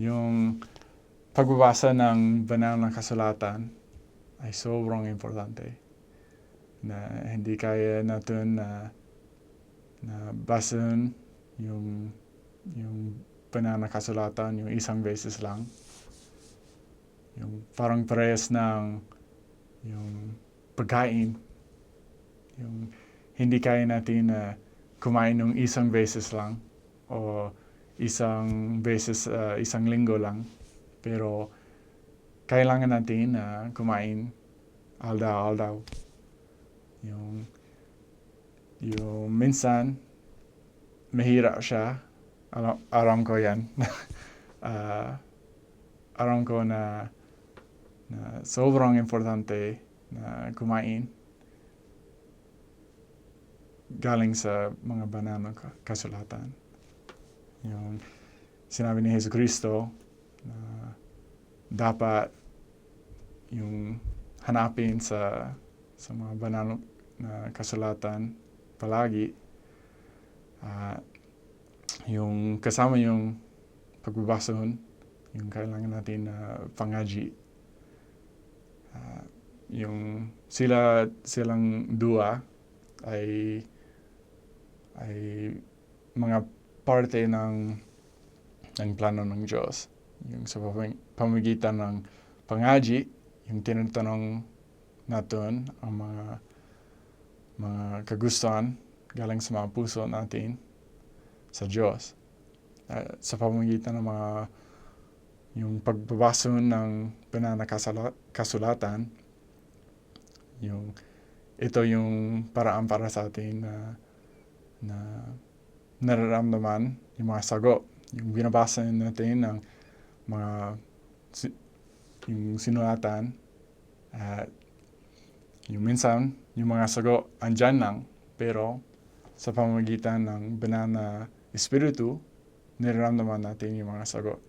yung pagbabasa ng banal na kasulatan ay sobrang importante. Na hindi kaya natin na basahin yung banal na kasulatan yung isang beses lang. Yung parang parehas ng yung pagkain. Yung hindi kaya natin na kumain ng isang beses lang o isang linggo lang. Pero kailangan natin na kumain aldaw-aldaw. Yung minsan mahirap siya. Aram ko yan. Aram ko na sobrang importante na kumain galing sa mga banal na kasulatan. Yung sinabi ni Jesucristo na dapat yung hanapin sa mga banal na kasulatan palagi. Yung kasama yung pagbabasahon, yung kailangan natin na pangaji. Yung silang dua ay mga parte ng plano ng Diyos. Yung sa pamamagitan ng pangaji, yung tinatanong natin ang mga kagustuhan galing sa mga puso natin sa Diyos. Sa pamamagitan ng yung pagbabasa ng banal na kasulatan, ito yung paraan para sa atin na nararamdaman yung mga sagot. Yung binabasa natin ng yung sinulatan, at yung minsan, yung mga sagot andyan lang, pero sa pamamagitan ng banal na Espiritu, nararamdaman natin yung mga sagot.